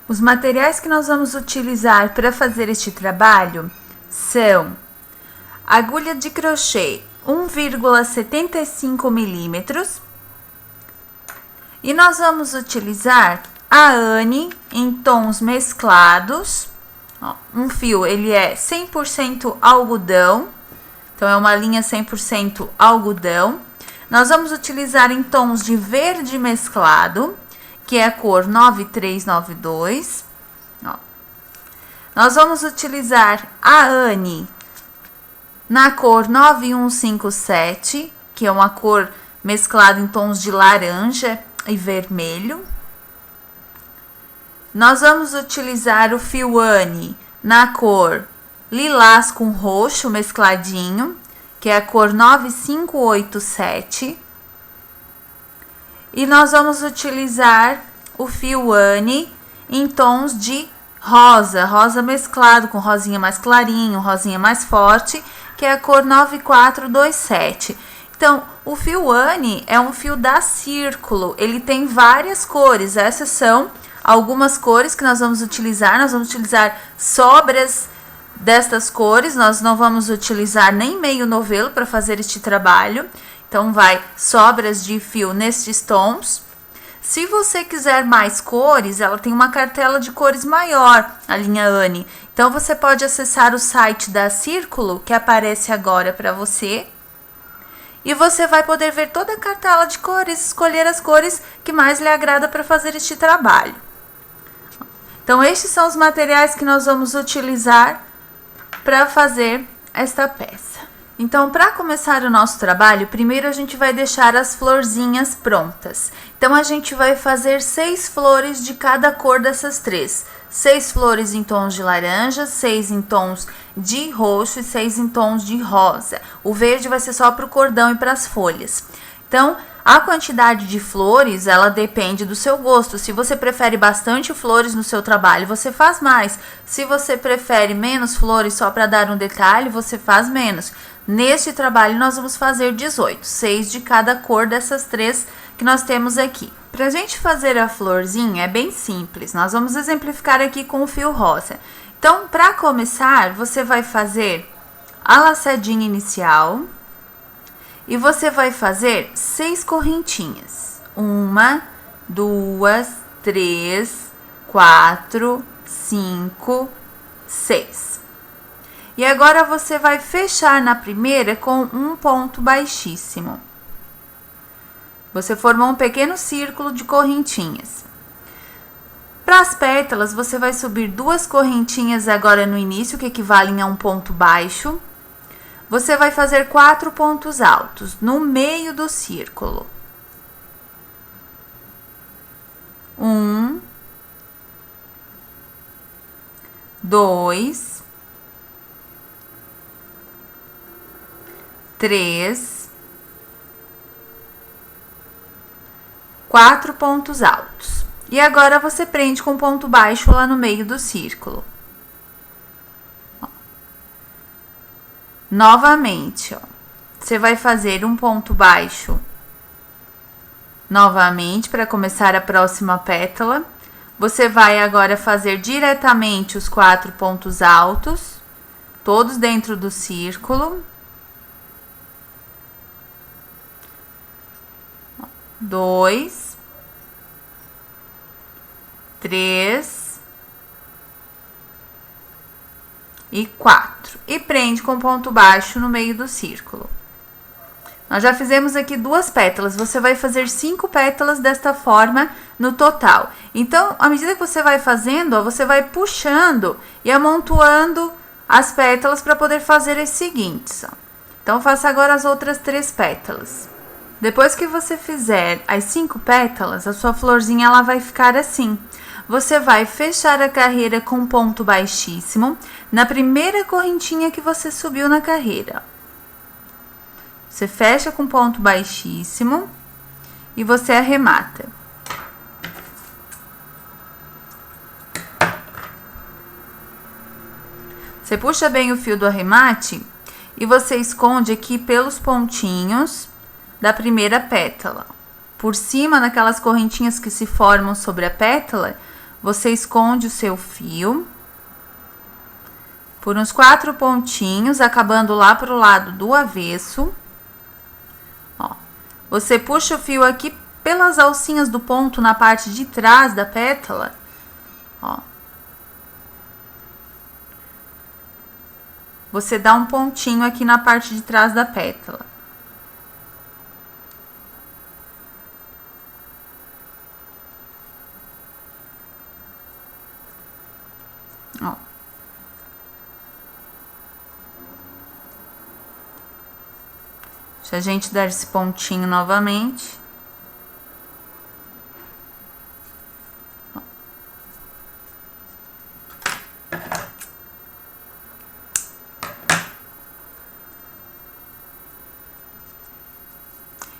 Os materiais que nós vamos utilizar para fazer este trabalho são agulha de crochê 1,75 milímetros e nós vamos utilizar a Anne em tons mesclados. Um fio, ele é 100% algodão, então é uma linha 100% algodão. Nós vamos utilizar em tons de verde mesclado, que é a cor 9392. Nós vamos utilizar a Anne na cor 9157, que é uma cor mesclada em tons de laranja e vermelho. Nós vamos utilizar o fio Anne na cor lilás com roxo mescladinho, que é a cor 9587. E nós vamos utilizar o fio Anne em tons de rosa, rosa mesclado com rosinha mais clarinho, rosinha mais forte, que é a cor 9427. Então, o fio Anne é um fio da Círculo, ele tem várias cores. Essas são algumas cores que nós vamos utilizar sobras destas cores, nós não vamos utilizar nem meio novelo para fazer este trabalho. Então, vai sobras de fio nestes tons. Se você quiser mais cores, ela tem uma cartela de cores maior, a linha Anne. Então, você pode acessar o site da Círculo, que aparece agora para você. E você vai poder ver toda a cartela de cores, escolher as cores que mais lhe agrada para fazer este trabalho. Então, estes são os materiais que nós vamos utilizar para fazer esta peça. Então, para começar o nosso trabalho, primeiro a gente vai deixar as florzinhas prontas. Então, a gente vai fazer 6 flores de cada cor dessas 3. 6 flores em tons de laranja, 6 em tons de roxo e 6 em tons de rosa. O verde vai ser só para o cordão e para as folhas. Então, a quantidade de flores, ela depende do seu gosto. Se você prefere bastante flores no seu trabalho, você faz mais. Se você prefere menos flores só para dar um detalhe, você faz menos. Neste trabalho, nós vamos fazer 18, 6 de cada cor dessas 3 que nós temos aqui. Para a gente fazer a florzinha, é bem simples. Nós vamos exemplificar aqui com o fio rosa. Então, para começar, você vai fazer a laçadinha inicial e você vai fazer 6 correntinhas. 1, 2, 3, 4, 5, 6. E agora, você vai fechar na primeira com um ponto baixíssimo. Você formou um pequeno círculo de correntinhas. Para as pétalas, você vai subir 2 correntinhas agora no início, que equivalem a um ponto baixo. Você vai fazer 4 pontos altos no meio do círculo. 1, 2, 3, 4 pontos altos. E agora você prende com ponto baixo lá no meio do círculo. Novamente, você vai fazer um ponto baixo novamente para começar a próxima pétala. Você vai agora fazer diretamente os 4 pontos altos, todos dentro do círculo. 2, 3 e 4. E prende com ponto baixo no meio do círculo. Nós já fizemos aqui 2 pétalas, você vai fazer 5 pétalas desta forma no total. Então, à medida que você vai fazendo, ó, você vai puxando e amontoando as pétalas para poder fazer as seguintes. Ó. Então, faça agora as outras 3 pétalas. Depois que você fizer as 5 pétalas, a sua florzinha ela vai ficar assim. Você vai fechar a carreira com ponto baixíssimo na primeira correntinha que você subiu na carreira. Você fecha com ponto baixíssimo e você arremata. Você puxa bem o fio do arremate e você esconde aqui pelos pontinhos da primeira pétala. Por cima, naquelas correntinhas que se formam sobre a pétala, você esconde o seu fio por uns 4 pontinhos, acabando lá pro lado do avesso. Ó, você puxa o fio aqui pelas alcinhas do ponto na parte de trás da pétala, ó. Você dá um pontinho aqui na parte de trás da pétala. Ó. Se a gente der esse pontinho novamente.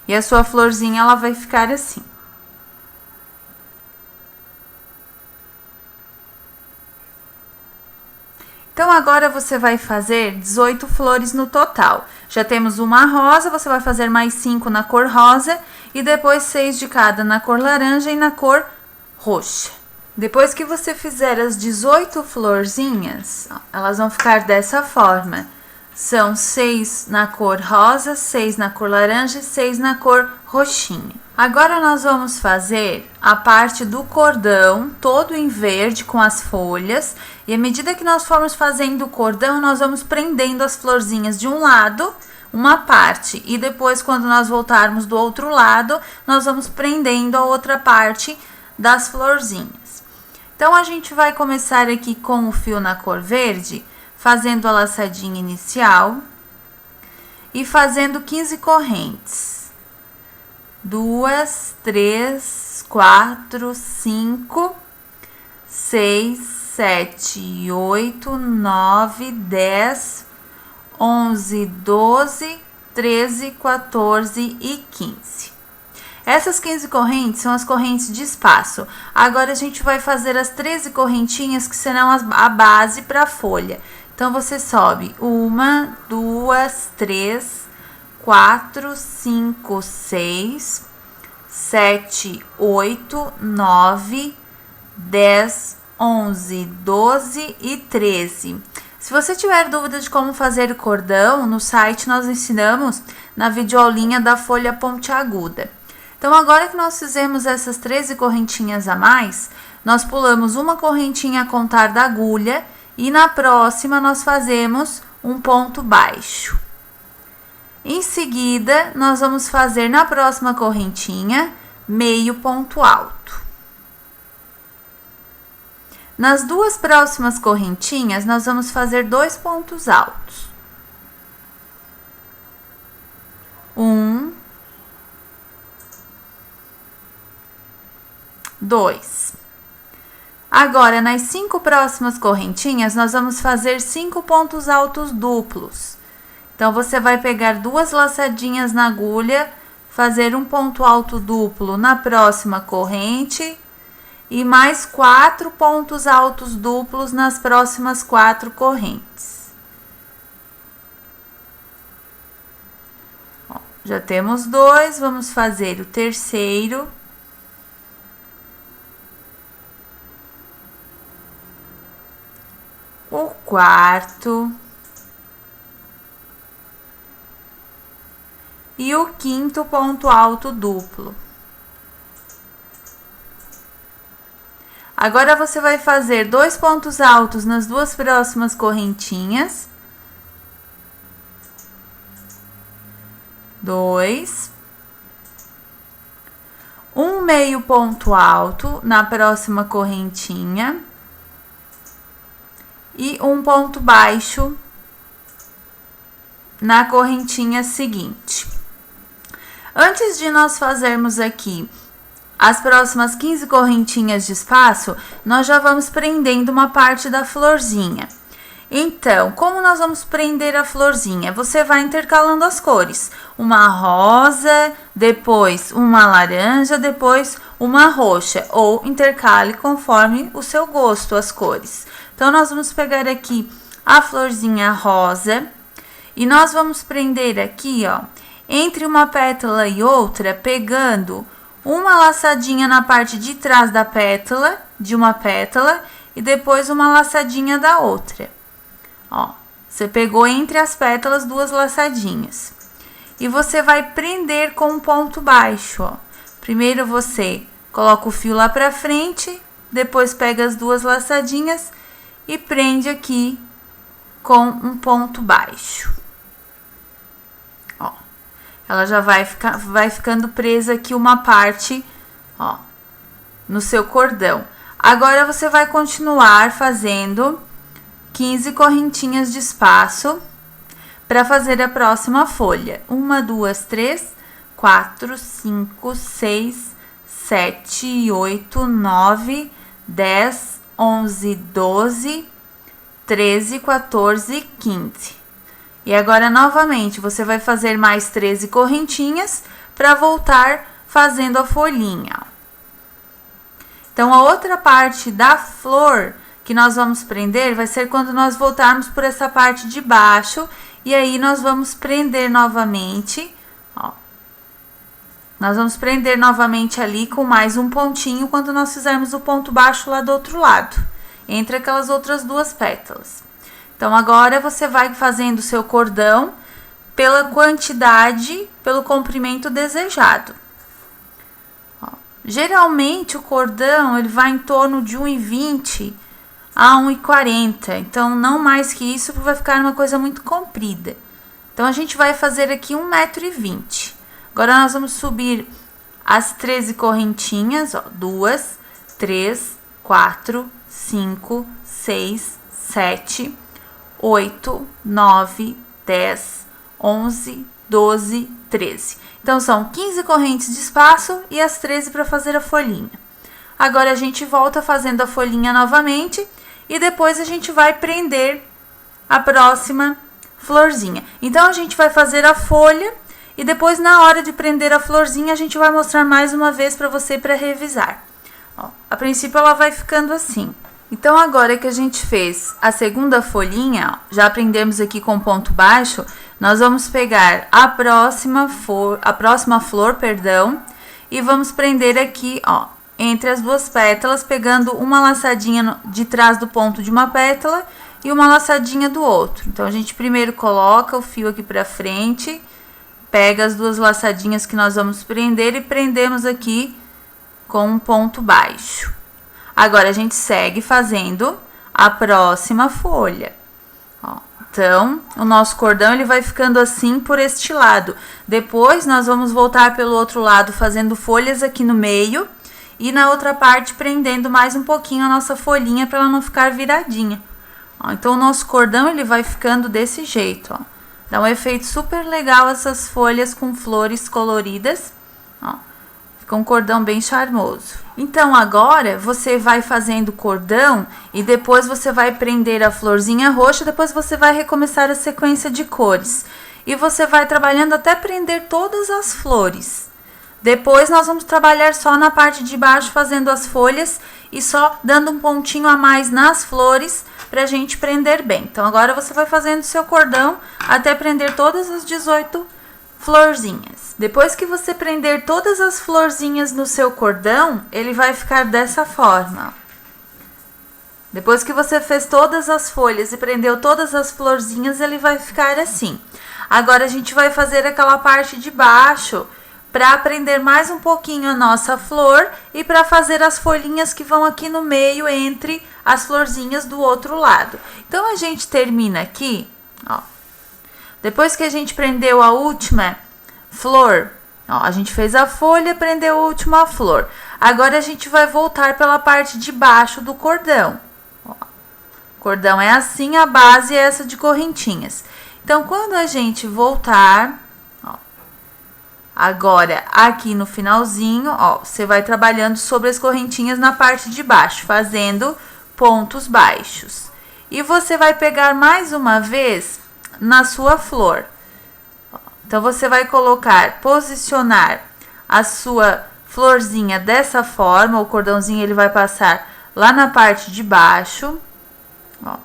E a sua florzinha, ela vai ficar assim. Então, agora você vai fazer 18 flores no total. Já temos uma rosa, você vai fazer mais 5 na cor rosa e depois 6 de cada na cor laranja e na cor roxa. Depois que você fizer as 18 florzinhas, ó, elas vão ficar dessa forma. São 6 na cor rosa, 6 na cor laranja e 6 na cor roxinha. Agora nós vamos fazer a parte do cordão todo em verde com as folhas. E à medida que nós formos fazendo o cordão, nós vamos prendendo as florzinhas de um lado, uma parte. E depois, quando nós voltarmos do outro lado, nós vamos prendendo a outra parte das florzinhas. Então, a gente vai começar aqui com o fio na cor verde, fazendo a laçadinha inicial e fazendo 15 correntes. 2, 3, 4, 5, 6, 7, 8, 9, 10, 11, 12, 13, 14 e 15. Essas 15 correntes são as correntes de espaço. Agora, a gente vai fazer as 13 correntinhas que serão a base para a folha. Então, você sobe 1, 2, 3, 4, 5, 6, 7, 8, 9, 10, 11, 12 e 13. Se você tiver dúvida de como fazer o cordão, no site nós ensinamos na videoaulinha da folha pontiaguda. Então, agora que nós fizemos essas 13 correntinhas a mais, nós pulamos uma correntinha a contar da agulha e na próxima nós fazemos um ponto baixo. Em seguida, nós vamos fazer na próxima correntinha meio ponto alto. Nas duas próximas correntinhas, nós vamos fazer 2 pontos altos. 1, 2. Agora, nas 5 próximas correntinhas, nós vamos fazer 5 pontos altos duplos. Então, você vai pegar 2 laçadinhas na agulha, fazer um ponto alto duplo na próxima corrente e mais 4 pontos altos duplos nas próximas 4 correntes. Ó, já temos 2, vamos fazer o terceiro. O quarto e o quinto ponto alto duplo. Agora, você vai fazer 2 pontos altos nas duas próximas correntinhas. 2. Um meio ponto alto na próxima correntinha. E um ponto baixo na correntinha seguinte. Antes de nós fazermos aqui as próximas 15 correntinhas de espaço, nós já vamos prendendo uma parte da florzinha. Então, como nós vamos prender a florzinha? Você vai intercalando as cores. Uma rosa, depois uma laranja, depois uma roxa. Ou intercale conforme o seu gosto, as cores. Então, nós vamos pegar aqui a florzinha rosa e nós vamos prender aqui, ó, entre uma pétala e outra, pegando uma laçadinha na parte de trás da pétala de uma pétala e depois uma laçadinha da outra. Ó, você pegou entre as pétalas 2 laçadinhas. E você vai prender com um ponto baixo, ó. Primeiro você coloca o fio lá pra frente, depois pega as 2 laçadinhas e prende aqui com um ponto baixo. Ó, ela já vai ficando presa aqui uma parte, ó, no seu cordão. Agora você vai continuar fazendo 15 correntinhas de espaço para fazer a próxima folha. 1, 2, 3, 4, 5, 6, 7, 8, 9, 10, 11, 12, 13, 14, 15. E agora, novamente, você vai fazer mais 13 correntinhas para voltar fazendo a folhinha. Então, a outra parte da flor que nós vamos prender vai ser quando nós voltarmos por essa parte de baixo. E aí, nós vamos prender novamente, ó. Nós vamos prender novamente ali com mais um pontinho quando nós fizermos o ponto baixo lá do outro lado, entre aquelas outras 2 pétalas. Então, agora você vai fazendo o seu cordão pela quantidade, pelo comprimento desejado. Ó, geralmente, o cordão, ele vai em torno de 1,20 a 1,40. Então, não mais que isso, porque vai ficar uma coisa muito comprida. Então, a gente vai fazer aqui 1,20 m. Agora, nós vamos subir as 13 correntinhas, ó, 2, 3, 4, 5, 6, 7, 8, 9, 10, 11, 12, 13. Então, são 15 correntes de espaço e as 13 para fazer a folhinha. Agora, a gente volta fazendo a folhinha novamente e depois a gente vai prender a próxima florzinha. Então, a gente vai fazer a folha e depois, na hora de prender a florzinha, a gente vai mostrar mais uma vez para você para revisar. Ó, a princípio, ela vai ficando assim. Então, agora que a gente fez a segunda folhinha, ó, já prendemos aqui com ponto baixo, nós vamos pegar a próxima flor, e vamos prender aqui, ó, entre as 2 pétalas, pegando uma laçadinha de trás do ponto de uma pétala e uma laçadinha do outro. Então, a gente primeiro coloca o fio aqui pra frente, pega as 2 laçadinhas que nós vamos prender e prendemos aqui com um ponto baixo. Agora, a gente segue fazendo a próxima folha. Ó, então, o nosso cordão, ele vai ficando assim por este lado. Depois, nós vamos voltar pelo outro lado, fazendo folhas aqui no meio. E na outra parte, prendendo mais um pouquinho a nossa folhinha, para ela não ficar viradinha. Ó, então, o nosso cordão, ele vai ficando desse jeito, ó. Dá um efeito super legal essas folhas com flores coloridas, ó. Fica um cordão bem charmoso. Então, agora, você vai fazendo o cordão e depois você vai prender a florzinha roxa, depois você vai recomeçar a sequência de cores. E você vai trabalhando até prender todas as flores. Depois, nós vamos trabalhar só na parte de baixo, fazendo as folhas e só dando um pontinho a mais nas flores pra gente prender bem. Então, agora você vai fazendo seu cordão até prender todas as 18 florzinhas. Depois que você prender todas as florzinhas no seu cordão, ele vai ficar dessa forma. Depois que você fez todas as folhas e prendeu todas as florzinhas, ele vai ficar assim. Agora, a gente vai fazer aquela parte de baixo para prender mais um pouquinho a nossa flor e para fazer as folhinhas que vão aqui no meio entre as florzinhas do outro lado. Então, a gente termina aqui, ó. Depois que a gente prendeu a última flor, ó, a gente fez a folha, prendeu a última flor. Agora, a gente vai voltar pela parte de baixo do cordão. Ó, o cordão é assim, a base é essa de correntinhas. Então, quando a gente voltar, ó, agora aqui no finalzinho, ó, você vai trabalhando sobre as correntinhas na parte de baixo, fazendo pontos baixos. E você vai pegar mais uma vez na sua flor. Então, você vai posicionar a sua florzinha dessa forma, o cordãozinho ele vai passar lá na parte de baixo, ó.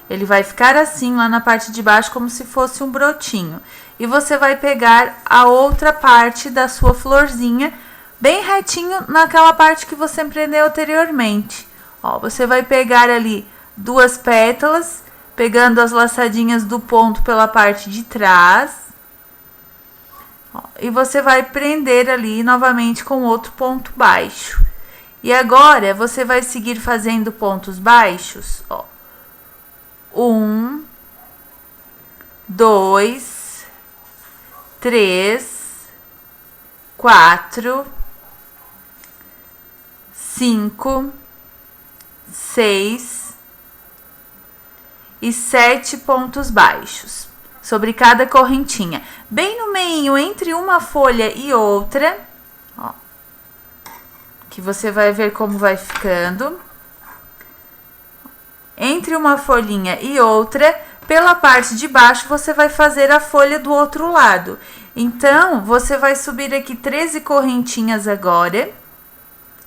Ele vai ficar assim lá na parte de baixo, como se fosse um brotinho. E você vai pegar a outra parte da sua florzinha, bem retinho naquela parte que você prendeu anteriormente. Ó, você vai pegar ali 2 pétalas, pegando as laçadinhas do ponto pela parte de trás. Ó, e você vai prender ali novamente com outro ponto baixo. E agora, você vai seguir fazendo pontos baixos, ó. 1, 2, 3, 4, 5, 6 e 7 pontos baixos sobre cada correntinha. Bem no meio, entre uma folha e outra, ó, que você vai ver como vai ficando. Entre uma folhinha e outra, pela parte de baixo, você vai fazer a folha do outro lado. Então, você vai subir aqui 13 correntinhas agora.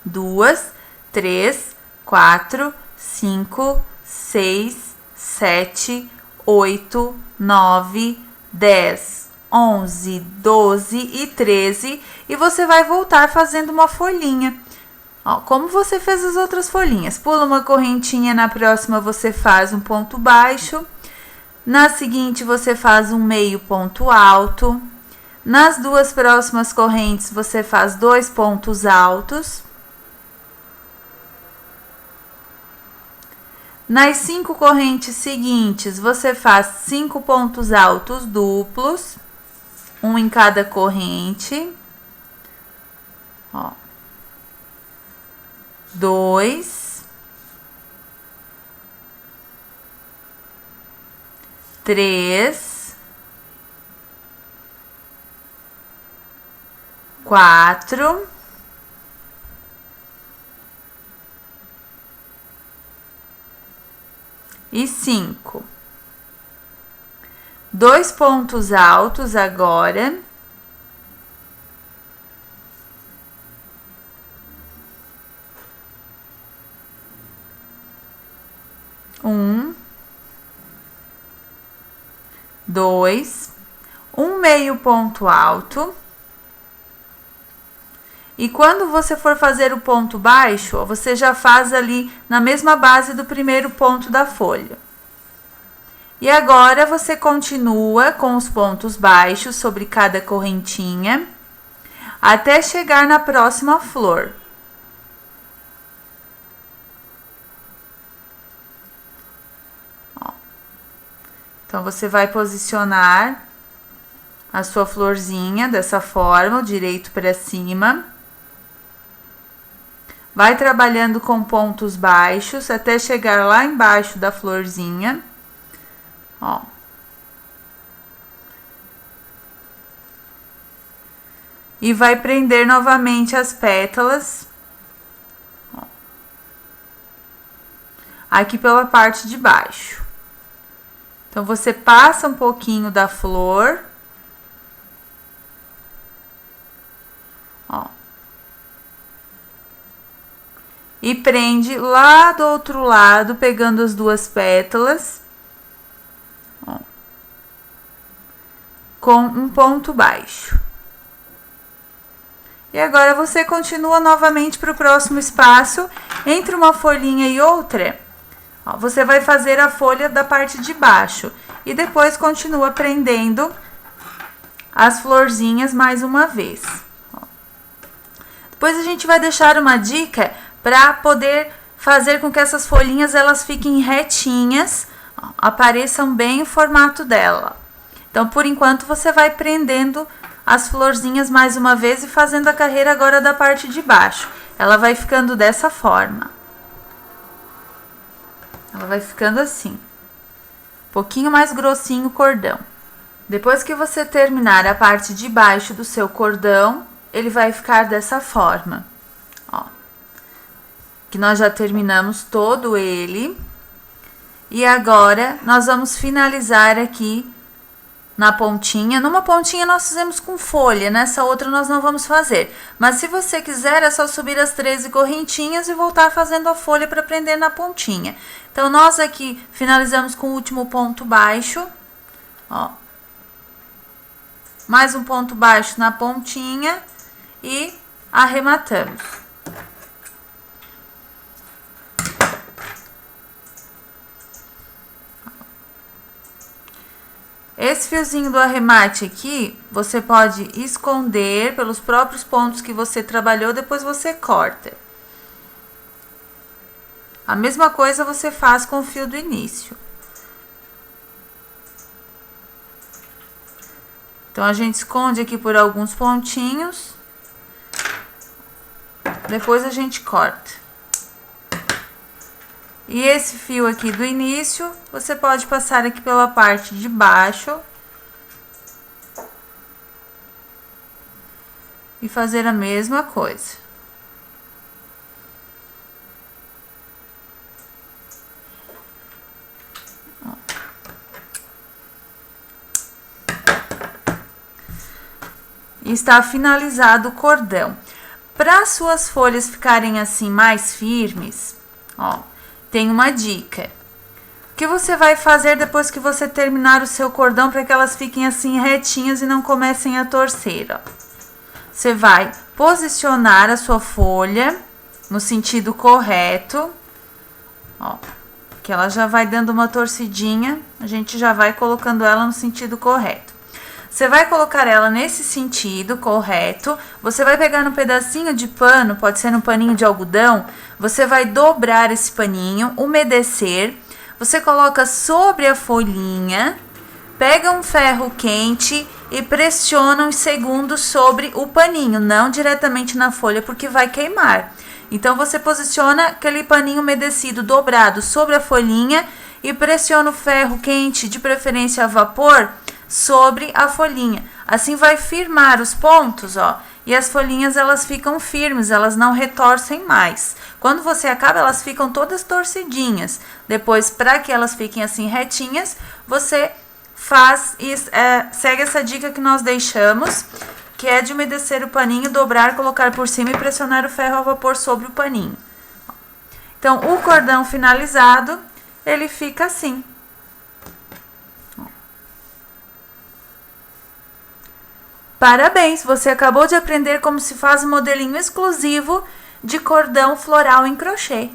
2, 3, 4, 5, 6, 7, 8, 9, 10, 11, 12 e 13. E você vai voltar fazendo uma folhinha. Ó, como você fez as outras folhinhas. Pula uma correntinha, na próxima você faz um ponto baixo. Na seguinte, você faz um meio ponto alto. Nas 2 próximas correntes, você faz 2 pontos altos. Nas 5 correntes seguintes, você faz 5 pontos altos duplos, um em cada corrente. Ó. 2, 3, 4, 5. 2 pontos altos agora. Um, 2, um meio ponto alto. E quando você for fazer o ponto baixo, você já faz ali na mesma base do primeiro ponto da folha. E agora você continua com os pontos baixos sobre cada correntinha, até chegar na próxima flor. Então, você vai posicionar a sua florzinha dessa forma, direito para cima. Vai trabalhando com pontos baixos até chegar lá embaixo da florzinha. Ó. E vai prender novamente as pétalas. Ó. Aqui pela parte de baixo. Então, você passa um pouquinho da flor. Ó. E prende lá do outro lado, pegando as 2 pétalas. Ó. Com um ponto baixo. E agora, você continua novamente para o próximo espaço. Entre uma folhinha e outra, ó, você vai fazer a folha da parte de baixo. E depois continua prendendo as florzinhas mais uma vez. Ó. Depois a gente vai deixar uma dica para poder fazer com que essas folhinhas elas fiquem retinhas, ó, apareçam bem o formato dela. Então, por enquanto, você vai prendendo as florzinhas mais uma vez e fazendo a carreira agora da parte de baixo. Ela vai ficando dessa forma. Ela vai ficando assim. Um pouquinho mais grossinho o cordão. Depois que você terminar a parte de baixo do seu cordão, ele vai ficar dessa forma. Ó. Que nós já terminamos todo ele. E agora, nós vamos finalizar aqui na pontinha. Numa pontinha nós fizemos com folha, nessa outra nós não vamos fazer. Mas se você quiser, é só subir as 13 correntinhas e voltar fazendo a folha para prender na pontinha. Então, nós aqui finalizamos com o último ponto baixo, ó. Mais um ponto baixo na pontinha e arrematamos. Esse fiozinho do arremate aqui, você pode esconder pelos próprios pontos que você trabalhou, depois você corta. A mesma coisa você faz com o fio do início. Então, a gente esconde aqui por alguns pontinhos. Depois a gente corta. E esse fio aqui do início, você pode passar aqui pela parte de baixo. E fazer a mesma coisa. E está finalizado o cordão. Para suas folhas ficarem assim mais firmes, ó, tem uma dica. O que você vai fazer depois que você terminar o seu cordão para que elas fiquem assim retinhas e não comecem a torcer, ó? Você vai posicionar a sua folha no sentido correto, ó, que ela já vai dando uma torcidinha, a gente já vai colocando ela no sentido correto. Você vai colocar ela nesse sentido correto, você vai pegar um pedacinho de pano, pode ser um paninho de algodão, você vai dobrar esse paninho, umedecer, você coloca sobre a folhinha, pega um ferro quente e pressiona uns segundos sobre o paninho, não diretamente na folha, porque vai queimar. Então, você posiciona aquele paninho umedecido dobrado sobre a folhinha e pressiona o ferro quente, de preferência a vapor, sobre a folhinha. Assim vai firmar os pontos, ó, e as folhinhas elas ficam firmes, elas não retorcem mais. Quando você acaba, elas ficam todas torcidinhas. Depois, para que elas fiquem assim retinhas, você faz e segue essa dica que nós deixamos, que é de umedecer o paninho, dobrar, colocar por cima e pressionar o ferro a vapor sobre o paninho. Então, o cordão finalizado, ele fica assim. Parabéns, você acabou de aprender como se faz um modelinho exclusivo de cordão floral em crochê.